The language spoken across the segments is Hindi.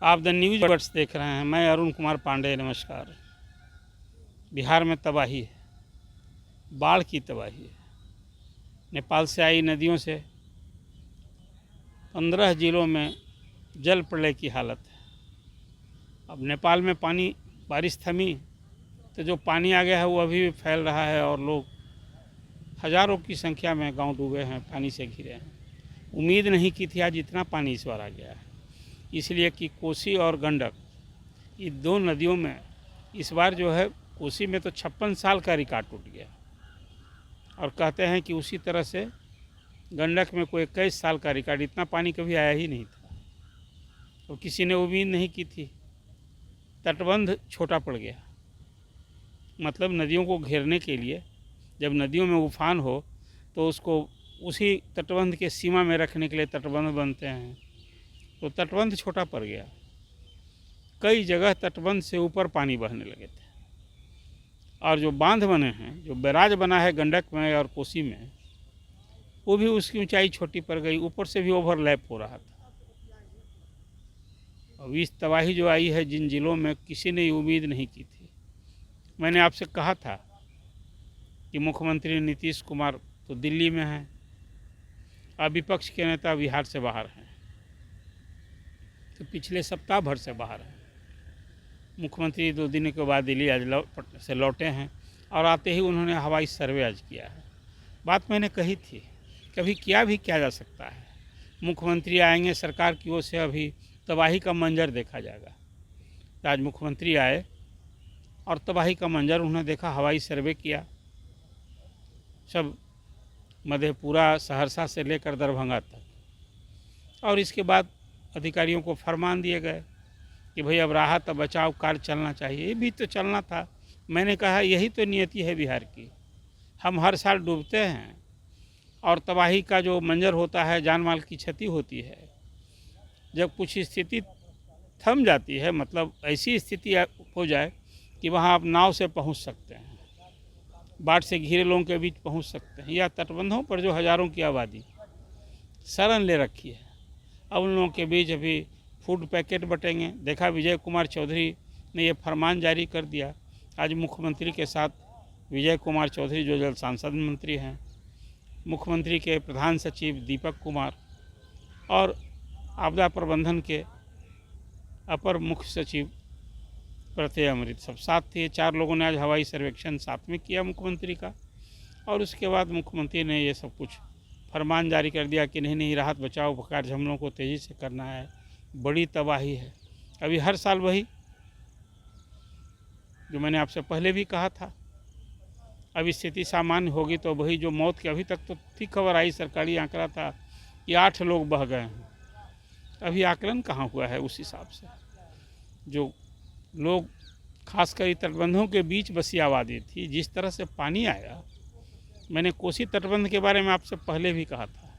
आप द न्यूज़ वर्ड्स देख रहे हैं। मैं अरुण कुमार पांडे, नमस्कार। बिहार में तबाही है, बाढ़ की तबाही है। नेपाल से आई नदियों से 15 जिलों में जल प्रलय की हालत है। अब नेपाल में पानी, बारिश थमी तो जो पानी आ गया है वो अभी भी फैल रहा है और लोग हज़ारों की संख्या में गांव डूबे हैं, पानी से घिरे हैं। उम्मीद नहीं की थी आज इतना पानी इस बार आ गया है, इसलिए कि कोसी और गंडक, ये दो नदियों में इस बार जो है, कोसी में तो 56 साल का रिकॉर्ड टूट गया और कहते हैं कि उसी तरह से गंडक में कोई 21 साल का रिकॉर्ड, इतना पानी कभी आया ही नहीं था और किसी ने उम्मीद नहीं की थी। तटबंध छोटा पड़ गया, मतलब नदियों को घेरने के लिए जब नदियों में उफान हो तो उसको उसी तटबंध के सीमा में रखने के लिए तटबंध बनते हैं, तो तटबंध छोटा पड़ गया। कई जगह तटबंध से ऊपर पानी बहने लगे थे और जो बांध बने हैं, जो बैराज बना है गंडक में और कोसी में, वो भी उसकी ऊंचाई छोटी पड़ गई, ऊपर से भी ओवरलैप हो रहा था। अब इस तबाही जो आई है जिन जिलों में, किसी ने उम्मीद नहीं की थी। मैंने आपसे कहा था कि मुख्यमंत्री नीतीश कुमार तो दिल्ली में हैं और विपक्ष के नेता बिहार से बाहर हैं, तो पिछले सप्ताह भर से बाहर हैं। मुख्यमंत्री 2 दिन के बाद दिल्ली आज से लौटे हैं और आते ही उन्होंने हवाई सर्वे आज किया है। बात मैंने कही थी, कभी किया भी क्या जा सकता है। मुख्यमंत्री आएंगे, सरकार की ओर से अभी तबाही का मंजर देखा जाएगा। तो आज मुख्यमंत्री आए और तबाही का मंजर उन्होंने देखा, हवाई सर्वे किया, सब मधेपुरा, सहरसा से लेकर दरभंगा तक, और इसके बाद अधिकारियों को फरमान दिए गए कि भाई अब राहत और बचाव कार्य चलना चाहिए। ये भी तो चलना था। मैंने कहा यही तो नियति है बिहार की। हम हर साल डूबते हैं और तबाही का जो मंजर होता है, जान माल की क्षति होती है। जब कुछ स्थिति थम जाती है, मतलब ऐसी स्थिति हो जाए कि वहाँ आप नाव से पहुँच सकते हैं, बाढ़ से घिरे लोगों के बीच पहुँच सकते हैं, या तटबंधों पर जो हज़ारों की आबादी शरण ले रखी है, अब उन लोगों के बीच अभी फूड पैकेट बटेंगे। देखा, विजय कुमार चौधरी ने ये फरमान जारी कर दिया। आज मुख्यमंत्री के साथ विजय कुमार चौधरी जो जल सांसद मंत्री हैं, मुख्यमंत्री के प्रधान सचिव दीपक कुमार और आपदा प्रबंधन के अपर मुख्य सचिव प्रत्यय अमृत, सब साथ थे। 4 लोगों ने आज हवाई सर्वेक्षण साथ में किया मुख्यमंत्री का, और उसके बाद मुख्यमंत्री ने ये सब कुछ फरमान जारी कर दिया कि नहीं, राहत बचाव कार्य हम लोगों को तेज़ी से करना है, बड़ी तबाही है। अभी हर साल वही जो मैंने आपसे पहले भी कहा था, अब स्थिति सामान्य होगी तो वही जो मौत की अभी तक तो थी खबर आई, सरकारी आंकड़ा था कि 8 लोग बह गए हैं। अभी आकलन कहाँ हुआ है उस हिसाब से। जो लोग खासकर तटबंधों के बीच बसी आबादी थी, जिस तरह से पानी आया, मैंने कोसी तटबंध के बारे में आपसे पहले भी कहा था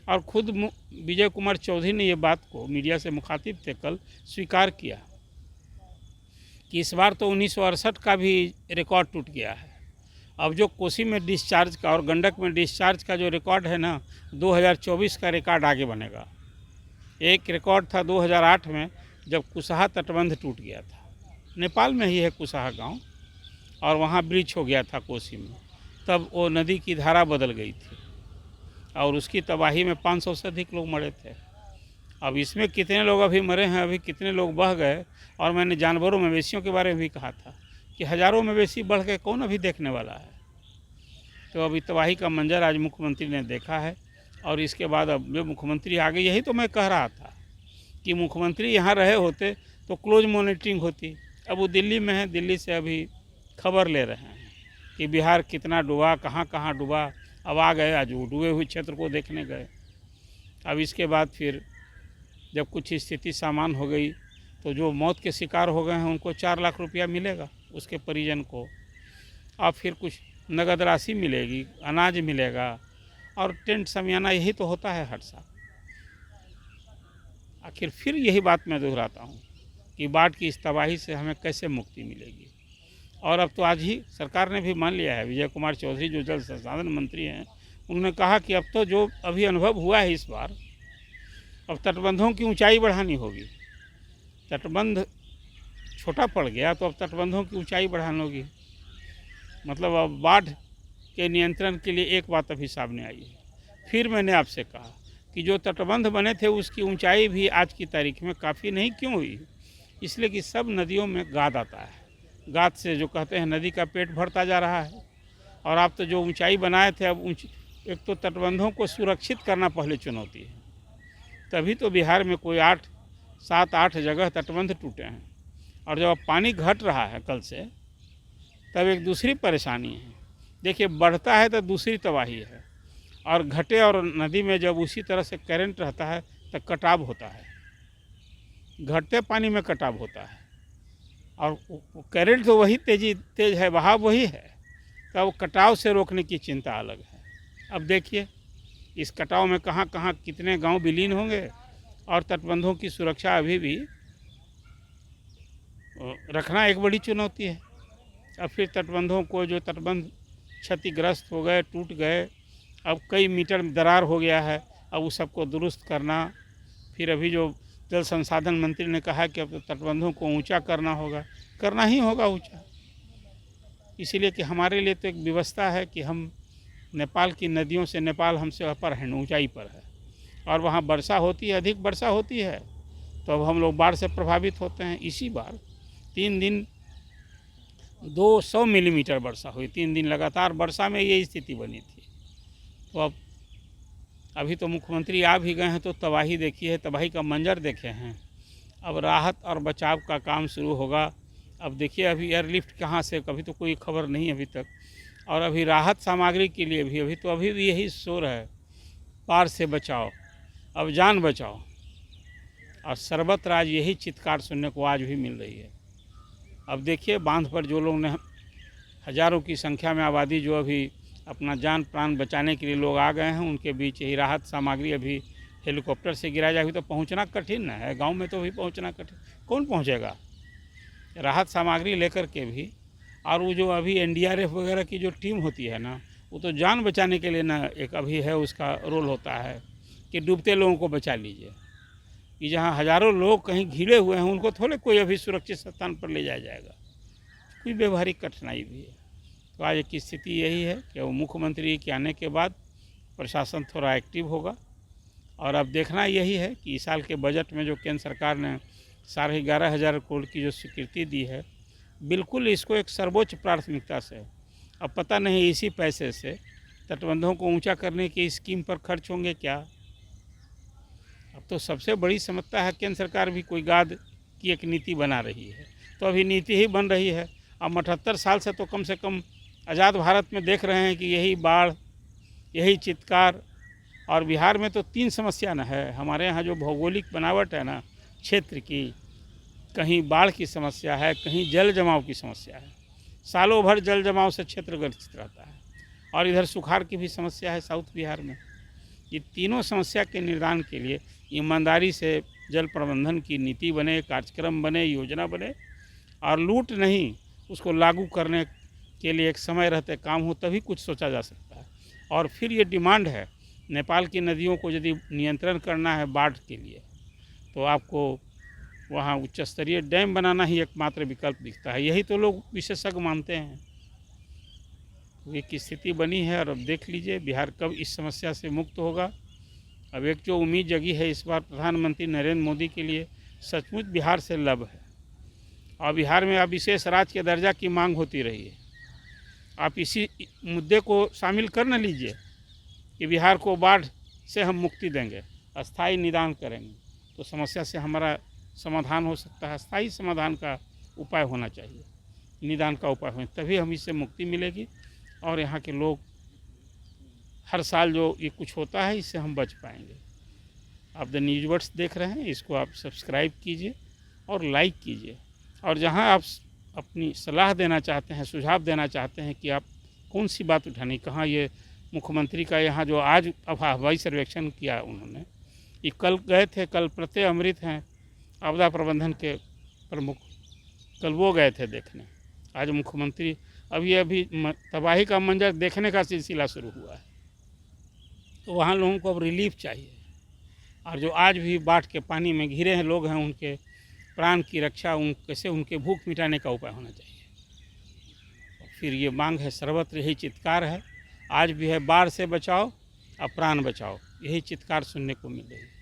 और खुद विजय कुमार चौधरी ने ये बात को मीडिया से मुखातिब थे कल स्वीकार किया कि इस बार तो 1968 का भी रिकॉर्ड टूट गया है। अब जो कोसी में डिस्चार्ज का और गंडक में डिस्चार्ज का जो रिकॉर्ड है ना, 2024 का रिकॉर्ड आगे बनेगा। एक रिकॉर्ड था 2008 में जब कुशहा तटबंध टूट गया था, नेपाल में ही है कुशहा गांव, और वहाँ ब्रिज हो गया था कोसी में, तब वो नदी की धारा बदल गई थी और उसकी तबाही में 500 से अधिक लोग मरे थे। अब इसमें कितने लोग अभी मरे हैं, अभी कितने लोग बह गए। और मैंने जानवरों, मवेशियों के बारे में भी कहा था कि हज़ारों मवेशी बढ़ के कौन अभी देखने वाला है। तो अभी तबाही का मंजर आज मुख्यमंत्री ने देखा है और इसके बाद अब जो मुख्यमंत्री आ गए, यही तो मैं कह रहा था कि मुख्यमंत्री यहाँ रहे होते तो क्लोज मॉनिटरिंग होती। अब वो दिल्ली में है, दिल्ली से अभी खबर ले रहे हैं कि बिहार कितना डूबा, कहाँ कहाँ डूबा। अब आ गए, आज वो डूबे हुए क्षेत्र को देखने गए। अब इसके बाद फिर जब कुछ स्थिति सामान्य हो गई तो जो मौत के शिकार हो गए हैं उनको 4 लाख रुपया मिलेगा उसके परिजन को, और फिर कुछ नगद राशि मिलेगी, अनाज मिलेगा और टेंट समियाना। यही तो होता है हर साल। आखिर फिर यही बात मैं दोहराता हूँ कि बाढ़ की इस तबाही से हमें कैसे मुक्ति मिलेगी। और अब तो आज ही सरकार ने भी मान लिया है, विजय कुमार चौधरी जो जल संसाधन मंत्री हैं, उन्होंने कहा कि अब तो जो अभी अनुभव हुआ है इस बार, अब तटबंधों की ऊंचाई बढ़ानी होगी। तटबंध छोटा पड़ गया तो अब तटबंधों की ऊंचाई बढ़ानी होगी। मतलब अब बाढ़ के नियंत्रण के लिए एक बात अभी सामने आई है। फिर मैंने आपसे कहा कि जो तटबंध बने थे उसकी ऊंचाई भी आज की तारीख में काफ़ी नहीं क्यों हुई? इसलिए कि सब नदियों में गाद आता है। गाद से जो कहते हैं नदी का पेट भरता जा रहा है। और आप तो जो ऊंचाई बनाए थे अब एक तो तटबंधों को सुरक्षित करना पहले चुनौती है। तभी तो बिहार में कोई 7-8 जगह तटबंध टूटे हैं। और जब अब पानी घट रहा है कल से, तब एक दूसरी परेशानी है। देखिए, बढ़ता है तो दूसरी तबाही है, और घटे और नदी में जब उसी तरह से करंट रहता है तो कटाव होता है। घटते पानी में कटाव होता है, और करंट तो वही तेज है, बहाव वही है, तब कटाव से रोकने की चिंता अलग है। अब देखिए, इस कटाव में कहाँ कहाँ कितने गांव विलीन होंगे, और तटबंधों की सुरक्षा अभी भी रखना एक बड़ी चुनौती है। अब फिर तटबंधों को, जो तटबंध क्षतिग्रस्त हो गए, टूट गए, अब कई मीटर दरार हो गया है, अब उस सबको दुरुस्त करना। फिर अभी जो जल संसाधन मंत्री ने कहा कि अब तटबंधों को ऊंचा करना होगा, करना ही होगा ऊंचा। इसीलिए कि हमारे लिए तो एक व्यवस्था है कि हम नेपाल की नदियों से, नेपाल हमसे अपर है, ऊंचाई पर है, और वहाँ वर्षा होती है, अधिक वर्षा होती है, तो अब हम लोग बाढ़ से प्रभावित होते हैं। इसी बार 3 दिन 200 मिलीमीटर वर्षा हुई, 3 दिन लगातार वर्षा में ये स्थिति बनी थी। तो अब अभी तो मुख्यमंत्री आ भी गए हैं, तो तबाही देखी है, तबाही का मंजर देखे हैं। अब राहत और बचाव का काम शुरू होगा। अब देखिए, अभी एयरलिफ्ट कहाँ से, कभी तो कोई खबर नहीं अभी तक। और अभी राहत सामग्री के लिए भी अभी भी यही शोर है, बाढ़ से बचाओ, अब जान बचाओ, और सर्वत्र आज यही चित्कार सुनने को आज भी मिल रही है। अब देखिए, बांध पर जो लोग ने, हज़ारों की संख्या में आबादी जो अभी अपना जान प्राण बचाने के लिए लोग आ गए हैं, उनके बीच यही राहत सामग्री अभी हेलीकॉप्टर से गिराया जाए। अभी तो पहुंचना कठिन है, गांव में तो भी पहुंचना कठिन, कौन पहुंचेगा राहत सामग्री लेकर के भी। और वो जो अभी NDRF वगैरह की जो टीम होती है ना, वो तो जान बचाने के लिए ना एक अभी है, उसका रोल होता है कि डूबते लोगों को बचा लीजिए। कि जहाँ हज़ारों लोग कहीं घिरे हुए हैं, उनको थोड़े कोई अभी सुरक्षित स्थान पर ले जाया जाएगा, कोई व्यवहारिक कठिनाई भी है। तो आज की स्थिति यही है कि वो मुख्यमंत्री के आने के बाद प्रशासन थोड़ा एक्टिव होगा। और अब देखना यही है कि इस साल के बजट में जो केंद्र सरकार ने 11,500 करोड़ की जो स्वीकृति दी है, बिल्कुल इसको एक सर्वोच्च प्राथमिकता से, अब पता नहीं इसी पैसे से तटबंधों को ऊंचा करने की स्कीम पर खर्च होंगे क्या। अब तो सबसे बड़ी समस्या है, केंद्र सरकार भी कोई गाद की एक नीति बना रही है, तो अभी नीति ही बन रही है। अब 78 साल से तो कम से कम आज़ाद भारत में देख रहे हैं कि यही बाढ़, यही चित्कार। और बिहार में तो 3 समस्या न है। हमारे यहाँ जो भौगोलिक बनावट है ना क्षेत्र की, कहीं बाढ़ की समस्या है, कहीं जल जमाव की समस्या है, सालों भर जल जमाव से क्षेत्र ग्रसित रहता है, और इधर सुखाड़ की भी समस्या है साउथ बिहार में। ये तीनों समस्या के निदान के लिए ईमानदारी से जल प्रबंधन की नीति बने, कार्यक्रम बने, योजना बने, और लूट नहीं, उसको लागू करने के लिए एक समय रहते काम हो, तभी कुछ सोचा जा सकता है। और फिर ये डिमांड है, नेपाल की नदियों को यदि नियंत्रण करना है बाढ़ के लिए, तो आपको वहाँ उच्च स्तरीय डैम बनाना ही एकमात्र विकल्प दिखता है। यही तो लोग विशेषज्ञ मानते हैं। एक स्थिति बनी है, और अब देख लीजिए बिहार कब इस समस्या से मुक्त होगा। अब एक जो उम्मीद जगी है इस बार प्रधानमंत्री नरेंद्र मोदी के लिए, सचमुच बिहार से लब है। और बिहार में अब विशेष राज्य के दर्जा की मांग होती रही है। आप इसी मुद्दे को शामिल कर न लीजिए कि बिहार को बाढ़ से हम मुक्ति देंगे, अस्थाई निदान करेंगे, तो समस्या से हमारा समाधान हो सकता है। स्थायी समाधान का उपाय होना चाहिए, निदान का उपाय होना, तभी हम इससे मुक्ति मिलेगी। और यहाँ के लोग हर साल जो ये कुछ होता है, इससे हम बच पाएंगे। आप द न्यूज़ वर्ड्स देख रहे हैं, इसको आप सब्सक्राइब कीजिए और लाइक कीजिए। और जहाँ आप अपनी सलाह देना चाहते हैं, सुझाव देना चाहते हैं कि आप कौन सी बात उठानी, कहाँ ये मुख्यमंत्री का यहाँ जो आज हवाई सर्वेक्षण किया उन्होंने, ये कल गए थे, कल प्रत्यय अमृत हैं आपदा प्रबंधन के प्रमुख, कल वो गए थे देखने। आज मुख्यमंत्री अभी तबाही का मंजर देखने का सिलसिला शुरू हुआ है, तो वहाँ लोगों को अब रिलीफ चाहिए। और जो आज भी बाढ़ के पानी में घिरे हैं लोग हैं, उनके प्राण की रक्षा कैसे उनके भूख मिटाने का उपाय होना चाहिए। फिर ये मांग है, सर्वत्र यही चित्कार है, आज भी है, बाढ़ से बचाओ और प्राण बचाओ, यही चित्कार सुनने को मिल रही है।